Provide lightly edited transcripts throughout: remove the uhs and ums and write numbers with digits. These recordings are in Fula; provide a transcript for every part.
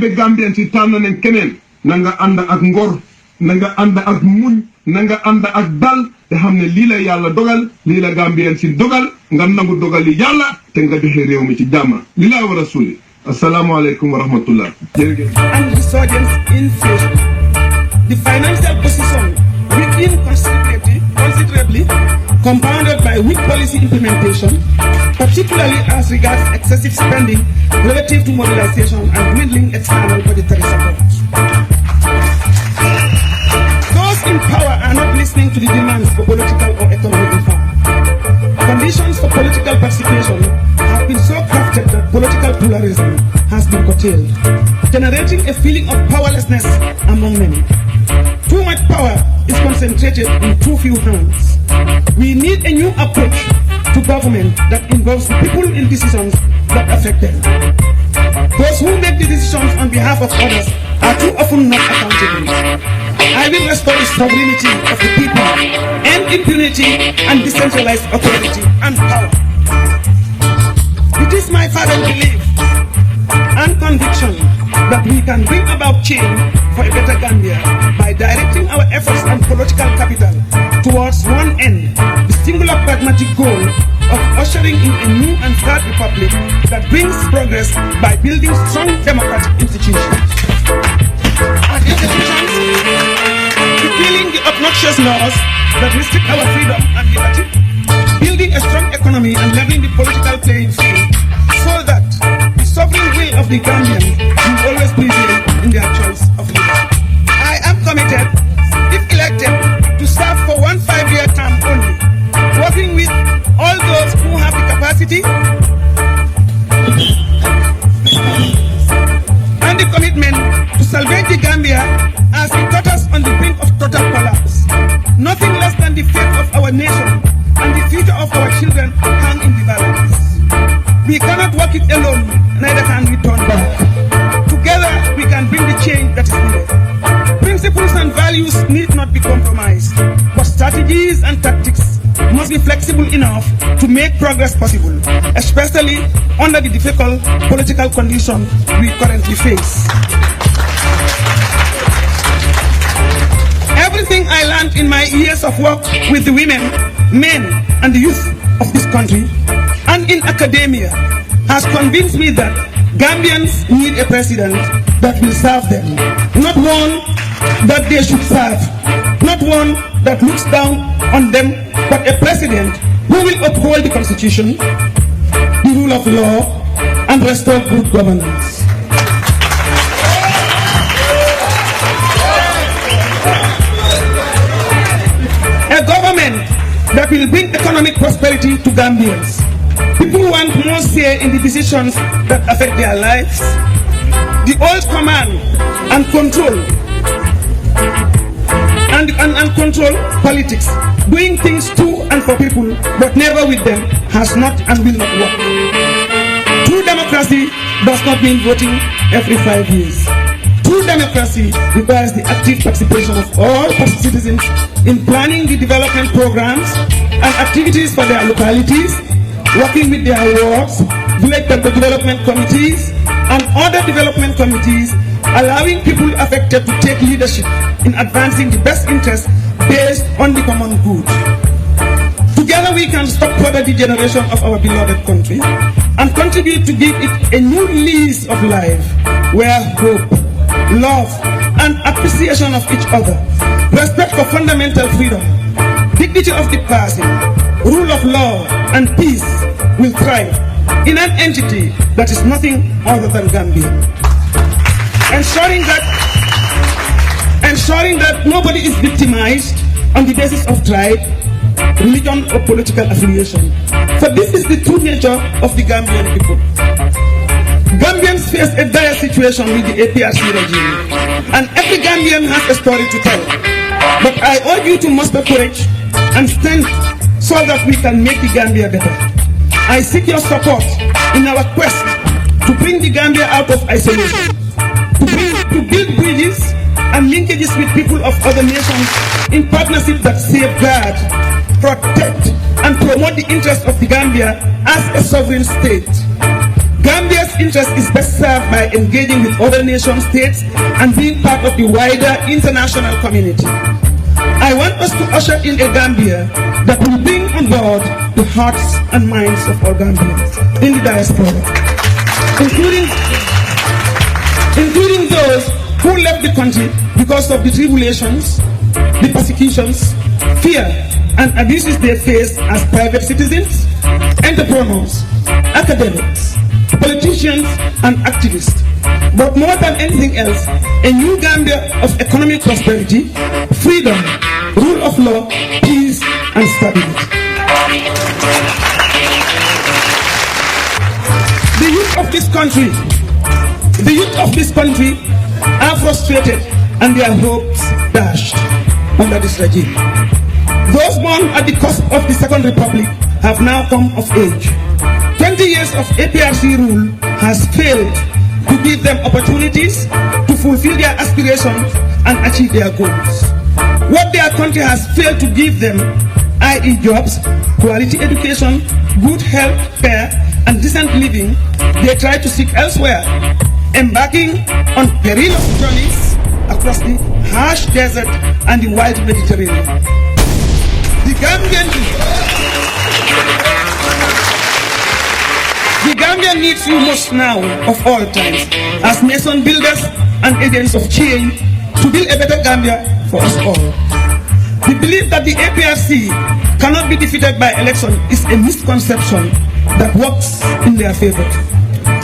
ebe Gambien ci tànn nañ keneen na nga ànd ak ngor na nga ànd ak muñ na nga ànd ak dal te xam ne lii la yàlla dogal lii la Gambien ci dogal nga nangu dogali yàlla te nga joxe réew mi ci jàmm li laa war a suli asalaamaaleykum wa rahmatullah jërëjëf. And resurgence in inflation. The financial position weakened considerably, compounded by weak policy implementation, particularly as regards excessive spending relative to mobilization and dwindling external budgetary support. Those in power are not listening to the demands for political or economic reform. Conditions for political participation have been so crafted that political pluralism has been curtailed, generating a feeling of powerlessness among many. Too much power is concentrated in too few hands. We need a new approach to government that involves the people in decisions that affect them. Those who make the decisions on behalf of others are too often not accountable. I will restore the sovereignty of the people and impunity and decentralized authority and power. It is my fervent belief and conviction that we can bring about change for a better Gambia by directing our efforts and political capital towards one end, the singular pragmatic goal of ushering in a new and third republic that brings progress by building strong democratic institutions. As institutions, repealing the obnoxious laws that restrict our freedom and liberty, building a strong economy and leveling the political playing field so that the sovereign will of the Gambians will always prevail in their choice of leader. I am committed, if elected, to serve for one 5-year term only, working with all those who have the capacity and the commitment to salvage the Gambia as it totters on the brink of total collapse. Nothing less than the fate of our nation and the future of our children hang in the balance. We cannot work it alone, neither can we turn back. Together, we can bring the change that is needed. Principles and values need not be compromised, but strategies and tactics must be flexible enough to make progress possible, especially under the difficult political conditions we currently face. Everything I learned in my years of work with the women, men, and the youth of this country, and in academia, has convinced me that Gambians need a president that will serve them, not one that they should serve, not one that looks down on them, but a president who will uphold the constitution, the rule of law, and restore good governance. A government that will bring economic prosperity to Gambians. People want more say in the decisions that affect their lives. The old command and control and control politics, doing things to and for people but never with them, has not and will not work. True democracy does not mean voting every 5 years. True democracy requires the active participation of all citizens in planning the development programs and activities for their localities, working with their wards, village development committees, and other development committees, allowing people affected to take leadership in advancing the best interests based on the common good. Together we can stop further degeneration of our beloved country and contribute to give it a new lease of life where hope, love, and appreciation of each other, respect for fundamental freedom, dignity of the person, rule of law, and peace will thrive in an entity that is nothing other than Gambia. Ensuring that nobody is victimized on the basis of tribe, religion, or political affiliation. For this is the true nature of the Gambian people. Gambians face a dire situation with the APRC regime, and every Gambian has a story to tell. But I urge you to muster courage and stand so that we can make the Gambia better. I seek your support in our quest to bring the Gambia out of isolation, to build bridges and linkages with people of other nations in partnership that safeguard, protect, and promote the interests of the Gambia as a sovereign state. Gambia's interest is best served by engaging with other nation states and being part of the wider international community. I want us to usher in a Gambia that will bring on board the hearts and minds of all Gambians in the diaspora, including those who left the country because of the tribulations, the persecutions, fear, and abuses they faced as private citizens, entrepreneurs, academics, politicians, and activists. But more than anything else, a new Gambia of economic prosperity, freedom, rule of law, peace, and stability. The youth of this country are frustrated and their hopes dashed under this regime. Those born at the cusp of the Second Republic have now come of age. 20 years of APRC rule has failed to give them opportunities to fulfill their aspirations and achieve their goals. What their country has failed to give them, i.e. jobs, quality education, good health care, and decent living, they try to seek elsewhere, embarking on perilous journeys across the harsh desert and the wide Mediterranean. The Gambia needs you most now of all times as nation builders and agents of change to build a better Gambia for us all. The belief that the APRC cannot be defeated by election is a misconception that works in their favor.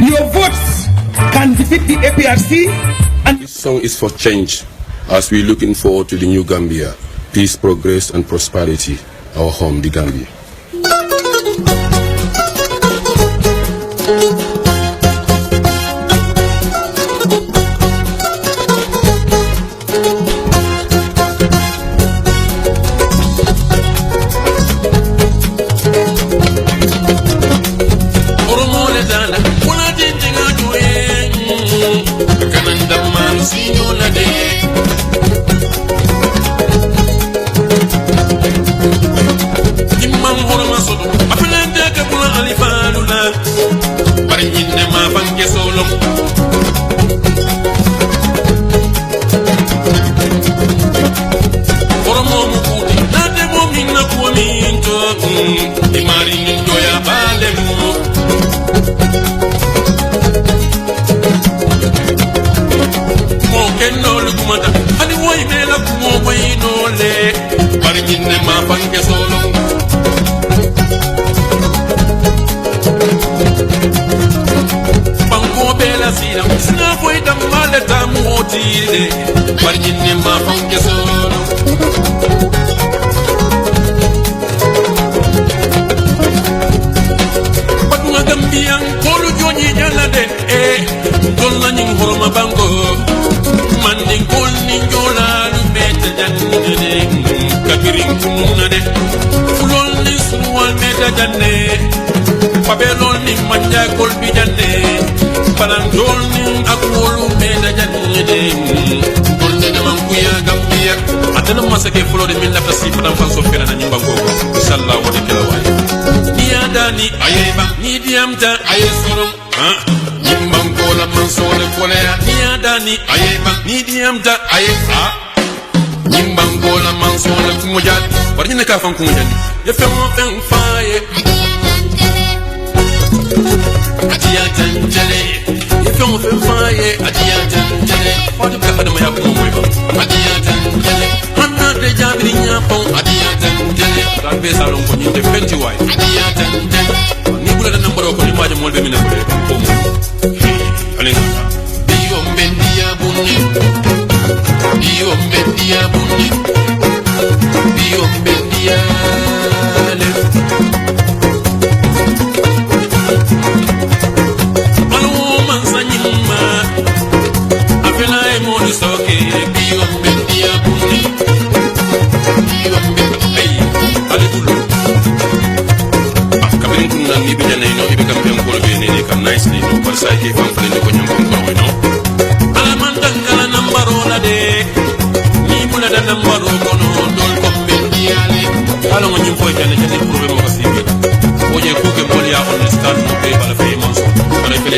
Your votes can defeat the APRC, and this song is for change as we're looking forward to the new Gambia. Peace, progress, and prosperity. Our home, the Gambia.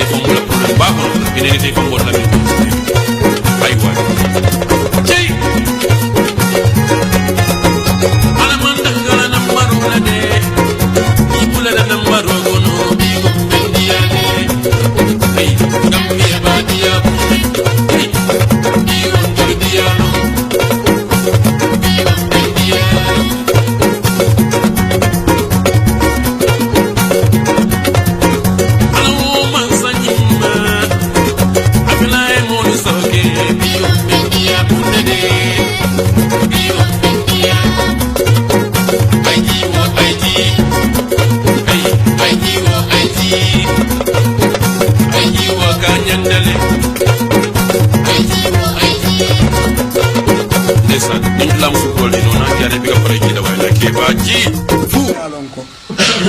te fambula problem ba ko ine te fambula la ay wa jey ala man dangala na maru la de ibula la maru go no bi go bendia de ay gambia ba dia ay dio dia no bendia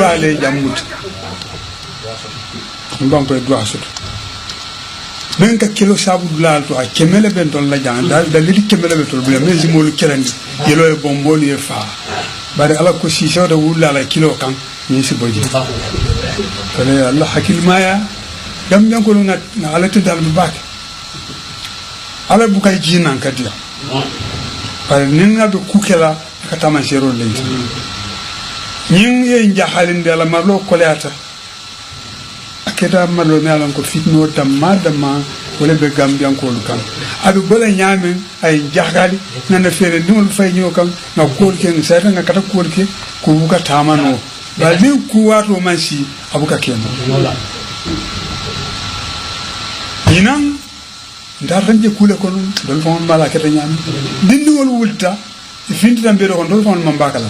Wale jamut mbam ko do asut ben ka kilo sabu dulal to a kemele ben don la jang dal li kemele ben to be mezi molu kelandi yelo e bombol ye fa bare ala ko si so da wula la kilo kan ni si boji kale Allah hakil maya dam ben ko na ala to dal bu bak ala bu kay jinan kadiya bare ninga be kukela ka tama zero lenti ñing ye njaxalin de la marlo koleata akeda marlo me alan ko fitno damma wala be gambian ko kan abi bola ñamen ay jaxgali nana fere dimul fay ñoo kan na ko ke ngi nga kata ko ke ko buka tamano ba li ku wato man si abuka keno yinan ndar tan je kule ko non dol fon mala keta ñam dindi wol wulta finti tan be do dol fon mambakala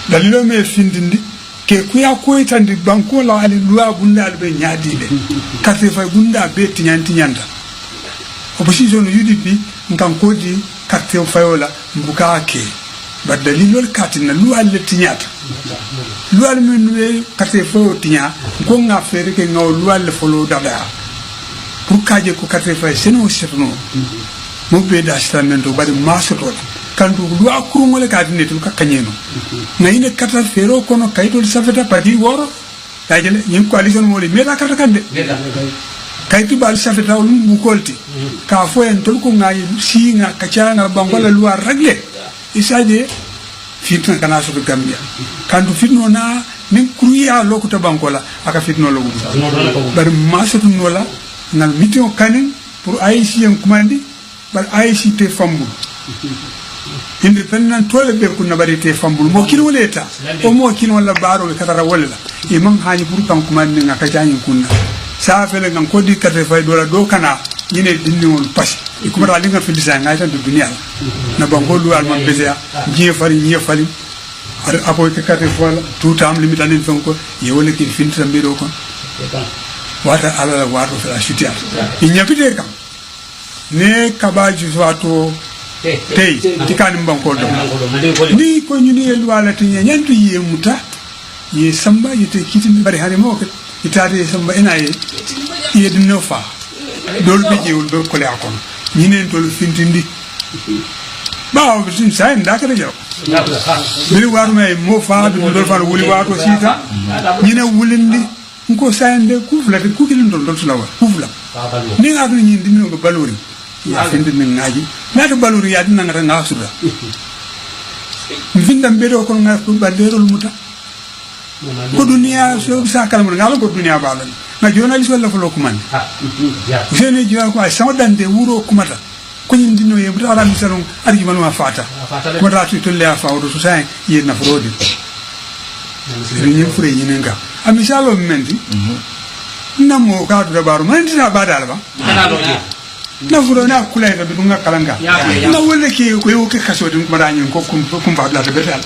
dalilo me findindi ke kuya koytandi banko la ali loi bundal be nyaadile kate fay bunda be tinyanti nyanda opposition UDP nkan kodi kate fayola mbuka ke ba dalilo katina loi le tinyata loi le menwe kate fayo tinya ko nga fere ke ngaw loi le folo dada pour kaje ko kate fay seno setno mo be da stamento bari masoto kandu lu akuru ngole ka dinetul ka kanyeno ngayine kata fero kono kaytol safeta parti woro dajele yim coalition mole meta kata kande kaytu bal safeta lu bu kolti ka fo en tol ko ngayi singa kacanga bangola lu ragle isaje fitna kana so gambia kandu fitno na min kruya lokuta bangola aka fitno lo gudu bar masatu nola ngal mitio kanen pour aici en commandi bar aici te fambu independent tole be kunna barite fambul mo kin woleta o mo kin wala baro be katara wala e man haani pour kan kuma ni ngaka jaani kunna sa fele ngam ko di kate fay dola do kana yine dinni won pas e kuma dal nga fili sa ngayta do dunia na bango lu al man bezia ngie fali ar apoy ke kate wala tout am limita nin fonko ye wala ki filtra mbiro ko wata ala wato la sitia e nyapite kam ne kabaji wato tey tikani mbanko do ni ko ñu ni wala te ñantu yi muta yi samba yite kitin bari hari mo ko itade samba ina yi dinno fa dol be jiwul do ko le akon ñi neen tol fintindi ba o sin sa nda ka jaw bi waru may mo fa do dol fa wuli wato sita ñi ne wulindi ko sayande ku fla ku kilin dol dol lawa ku fla ni nga ñi dinno ko balori ya findi min ngaji nato baluri ya dinna ngata ngasura vinda mbedo ko ngafu banderol muta ko dunia so sakala mo ngalo ko dunia balon na journalist wala folo ko man jene jiwa ko ay sawdande wuro kumata ko nyin dinno e buta ala misalon arji man ma fata ko ratu to le afa o so say ye na frodi ni fure ni nga amisalo mendi namo ka do baro man dina badal ba na furo na kula da dunga kalanga na wala ke ko yo ke kaso dum marani ko kum fa da betal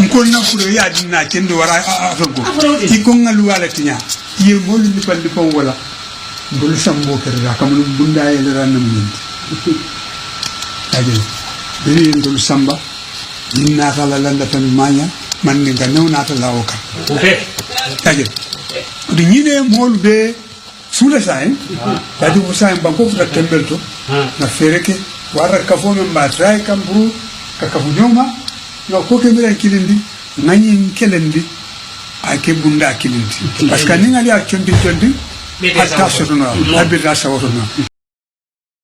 ko na furo ya dinna kendo wara afago ko ngalu wala tinya ye molu ni palli ko wala bul sambo kerra kamul bunda e ranam min aje biri ndul samba dinna kala landa tan manya man ni ga newna ta lawoka aje di ñine molu be sula sain tadi usain banko fra tembelto na fereke wara kafo men ba trai kambru ka kafu nyoma no ko ke mira kilindi ngani kelendi ake bunda kilinti parce que ni ngali a chondi hatta sotuna abita sawotuna